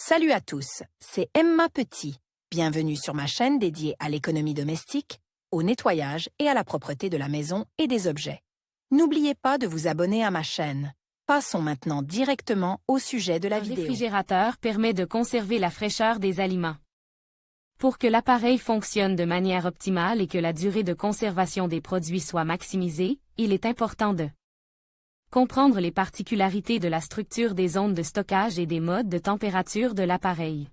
Salut à tous, c'est Emma Petit. Bienvenue sur ma chaîne dédiée à l'économie domestique, au nettoyage et à la propreté de la maison et des objets. N'oubliez pas de vous abonner à ma chaîne. Passons maintenant directement au sujet de la vidéo. Un réfrigérateur permet de conserver la fraîcheur des aliments. Pour que l'appareil fonctionne de manière optimale et que la durée de conservation des produits soit maximisée, il est important de comprendre les particularités de la structure des zones de stockage et des modes de température de l'appareil.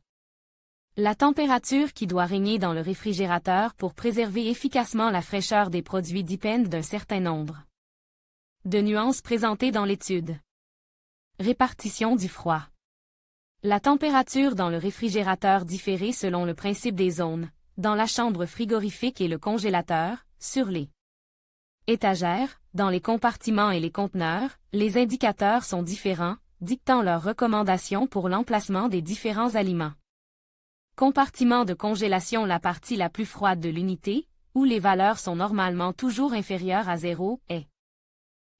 La température qui doit régner dans le réfrigérateur pour préserver efficacement la fraîcheur des produits dépend d'un certain nombre de nuances présentées dans l'étude. Répartition du froid. La température dans le réfrigérateur diffère selon le principe des zones, dans la chambre frigorifique et le congélateur, sur les étagères, dans les compartiments et les conteneurs, les indicateurs sont différents, dictant leurs recommandations pour l'emplacement des différents aliments. Compartiment de congélation, la partie la plus froide de l'unité, où les valeurs sont normalement toujours inférieures à 0, est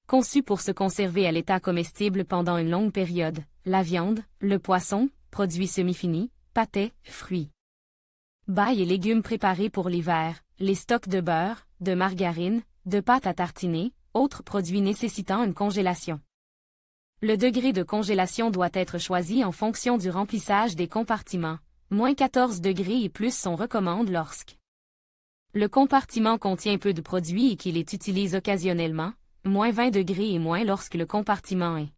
conçu pour se conserver à l'état comestible pendant une longue période, la viande, le poisson, produits semi-finis, pâtés, fruits, bailles et légumes préparés pour l'hiver, les stocks de beurre, de margarine, de pâte à tartiner, autres produits nécessitant une congélation. Le degré de congélation doit être choisi en fonction du remplissage des compartiments. Moins 14 degrés et plus sont recommandés lorsque le compartiment contient peu de produits et qu'il est utilisé occasionnellement, moins 20 degrés et moins lorsque le compartiment est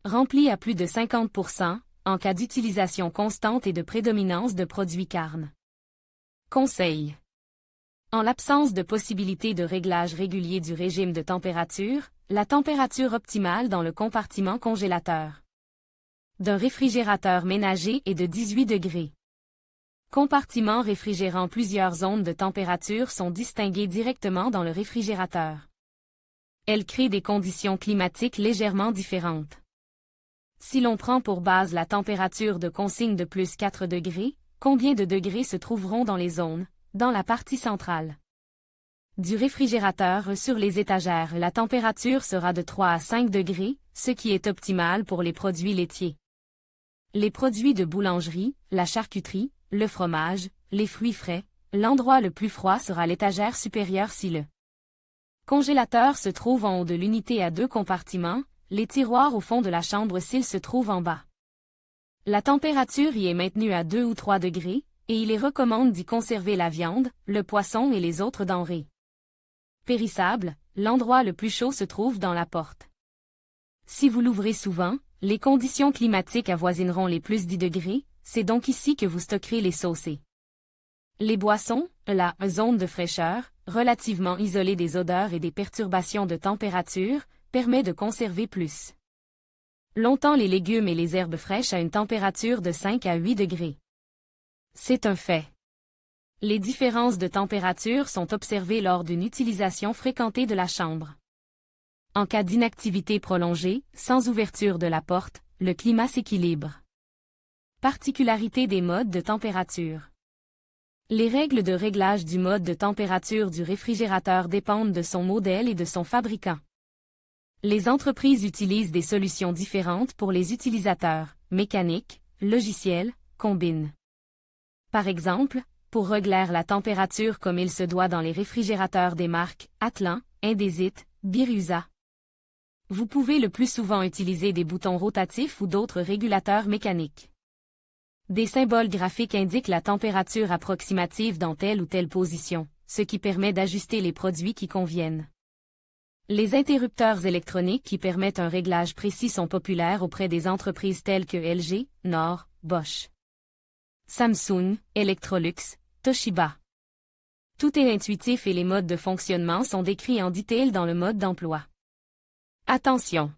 rempli à plus de 50%, en cas d'utilisation constante et de prédominance de produits carne. Conseil. En l'absence de possibilité de réglage régulier du régime de température, la température optimale dans le compartiment congélateur d'un réfrigérateur ménager est de 18 degrés. Compartiments réfrigérant plusieurs zones de température sont distingués directement dans le réfrigérateur. Elles créent des conditions climatiques légèrement différentes. Si l'on prend pour base la température de consigne de plus 4 degrés, combien de degrés se trouveront dans les zones, dans la partie centrale du réfrigérateur? Sur les étagères, la température sera de 3 à 5 degrés, ce qui est optimal pour les produits laitiers. Les produits de boulangerie, la charcuterie, le fromage, les fruits frais, l'endroit le plus froid sera l'étagère supérieure si le congélateur se trouve en haut de l'unité à 2 compartiments, les tiroirs au fond de la chambre s'il se trouve en bas. La température y est maintenue à 2 ou 3 degrés, et il est recommandé d'y conserver la viande, le poisson et les autres denrées périssables. L'endroit le plus chaud se trouve dans la porte. Si vous l'ouvrez souvent, les conditions climatiques avoisineront les plus 10 degrés, c'est donc ici que vous stockerez les sauces. Les boissons, la zone de fraîcheur, relativement isolée des odeurs et des perturbations de température, permet de conserver plus longtemps les légumes et les herbes fraîches à une température de 5 à 8 degrés. C'est un fait. Les différences de température sont observées lors d'une utilisation fréquentée de la chambre. En cas d'inactivité prolongée, sans ouverture de la porte, le climat s'équilibre. Particularité des modes de température. Les règles de réglage du mode de température du réfrigérateur dépendent de son modèle et de son fabricant. Les entreprises utilisent des solutions différentes pour les utilisateurs, mécaniques, logiciels, combinent. Par exemple, pour régler la température comme il se doit dans les réfrigérateurs des marques Atlan, Indesit, Birusa. Vous pouvez le plus souvent utiliser des boutons rotatifs ou d'autres régulateurs mécaniques. Des symboles graphiques indiquent la température approximative dans telle ou telle position, ce qui permet d'ajuster les produits qui conviennent. Les interrupteurs électroniques qui permettent un réglage précis sont populaires auprès des entreprises telles que LG, Knorr, Bosch, Samsung, Electrolux, Toshiba. Tout est intuitif et les modes de fonctionnement sont décrits en détail dans le mode d'emploi. Attention!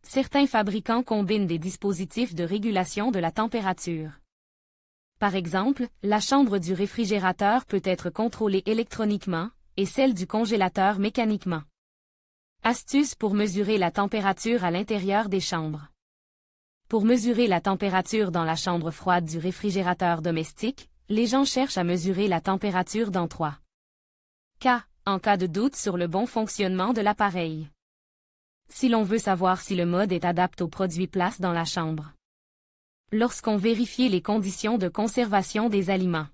Certains fabricants combinent des dispositifs de régulation de la température. Par exemple, la chambre du réfrigérateur peut être contrôlée électroniquement, et celle du congélateur mécaniquement. Astuce pour mesurer la température à l'intérieur des chambres. Pour mesurer la température dans la chambre froide du réfrigérateur domestique, les gens cherchent à mesurer la température dans 3 cas, en cas de doute sur le bon fonctionnement de l'appareil. Si l'on veut savoir si le mode est adapté aux produits place dans la chambre. lorsqu'on vérifie les conditions de conservation des aliments.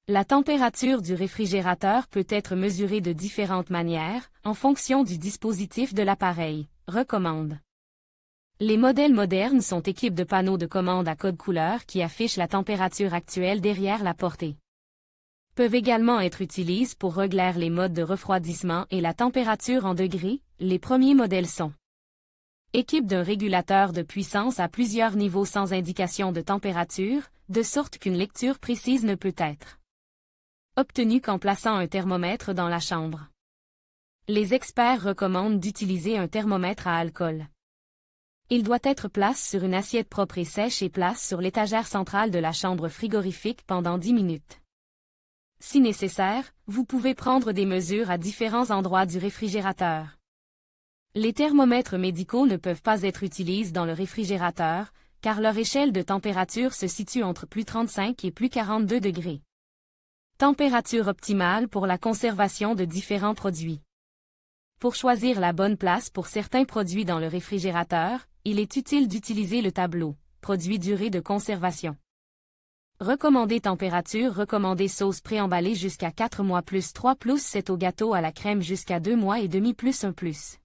La température du réfrigérateur peut être mesurée de différentes manières, en fonction du dispositif de l'appareil. Recommande. Les modèles modernes sont équipés de panneaux de commande à code couleur qui affichent la température actuelle derrière la portée. Peuvent également être utilisés pour régler les modes de refroidissement et la température en degrés. Les premiers modèles sont équipés d'un régulateur de puissance à plusieurs niveaux sans indication de température, de sorte qu'une lecture précise ne peut être obtenue qu'en plaçant un thermomètre dans la chambre. Les experts recommandent d'utiliser un thermomètre à alcool. Il doit être placé sur une assiette propre et sèche et place sur l'étagère centrale de la chambre frigorifique pendant 10 minutes. Si nécessaire, vous pouvez prendre des mesures à différents endroits du réfrigérateur. Les thermomètres médicaux ne peuvent pas être utilisés dans le réfrigérateur, car leur échelle de température se situe entre plus 35 et plus 42 degrés. Température optimale pour la conservation de différents produits. Pour choisir la bonne place pour certains produits dans le réfrigérateur, il est utile d'utiliser le tableau « Produits durée de conservation ». Recommandée température recommandée sauce préemballée jusqu'à 4 mois plus 3 plus 7 au gâteau à la crème jusqu'à 2 mois et demi plus 1 plus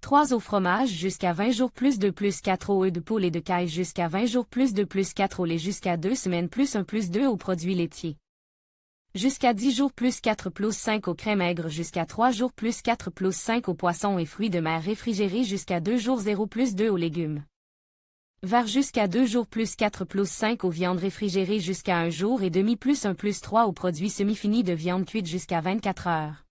3 au fromage jusqu'à 20 jours plus 2 plus 4 aux œufs de poule et de caille jusqu'à 20 jours plus 2 plus 4 au lait jusqu'à 2 semaines plus 1 plus 2 aux produits laitiers. Jusqu'à 10 jours plus 4 plus 5 aux crèmes aigres jusqu'à 3 jours plus 4 plus 5 aux poissons et fruits de mer réfrigérés jusqu'à 2 jours 0 plus 2 aux légumes. Var jusqu'à 2 jours plus 4 plus 5 aux viandes réfrigérées jusqu'à 1 jour et demi plus 1 plus 3 aux produits semi-finis de viande cuite jusqu'à 24 heures.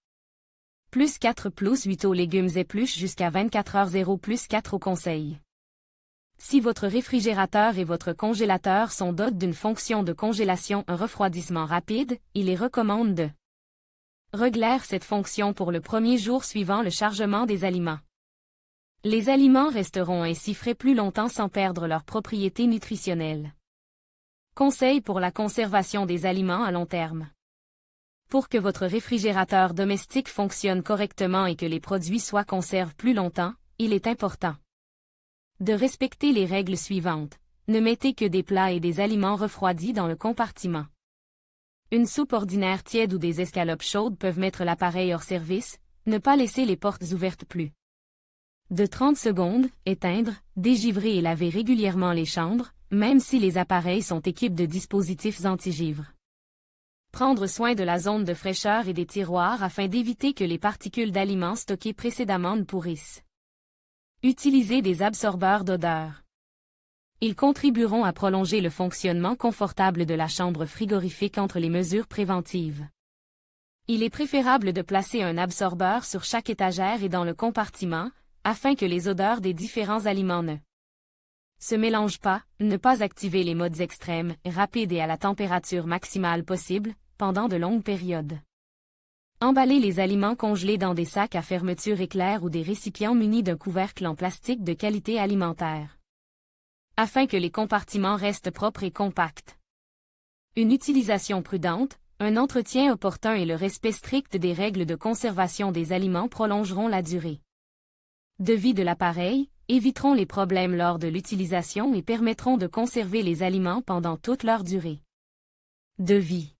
Plus 4 plus 8 aux légumes épluches jusqu'à 24 heures 0 plus 4 aux conseils. Si votre réfrigérateur et votre congélateur sont dotés d'une fonction de congélation un refroidissement rapide, il est recommandé de régler cette fonction pour le premier jour suivant le chargement des aliments. Les aliments resteront ainsi frais plus longtemps sans perdre leurs propriétés nutritionnelles. Conseils pour la conservation des aliments à long terme. Pour que votre réfrigérateur domestique fonctionne correctement et que les produits soient conservés plus longtemps, il est important de respecter les règles suivantes. Ne mettez que des plats et des aliments refroidis dans le compartiment. Une soupe ordinaire tiède ou des escalopes chaudes peuvent mettre l'appareil hors service. Ne pas laisser les portes ouvertes plus de 30 secondes, éteindre, dégivrer et laver régulièrement les chambres, même si les appareils sont équipés de dispositifs anti-givre. Prendre soin de la zone de fraîcheur et des tiroirs afin d'éviter que les particules d'aliments stockés précédemment ne pourrissent. Utilisez des absorbeurs d'odeur. Ils contribueront à prolonger le fonctionnement confortable de la chambre frigorifique entre les mesures préventives. Il est préférable de placer un absorbeur sur chaque étagère et dans le compartiment, afin que les odeurs des différents aliments ne se mélangent pas. Ne pas activer les modes extrêmes, rapides et à la température maximale possible, pendant de longues périodes. Emballer les aliments congelés dans des sacs à fermeture éclair ou des récipients munis d'un couvercle en plastique de qualité alimentaire. Afin que les compartiments restent propres et compacts. Une utilisation prudente, un entretien opportun et le respect strict des règles de conservation des aliments prolongeront la durée de vie de l'appareil, éviteront les problèmes lors de l'utilisation et permettront de conserver les aliments pendant toute leur durée de vie.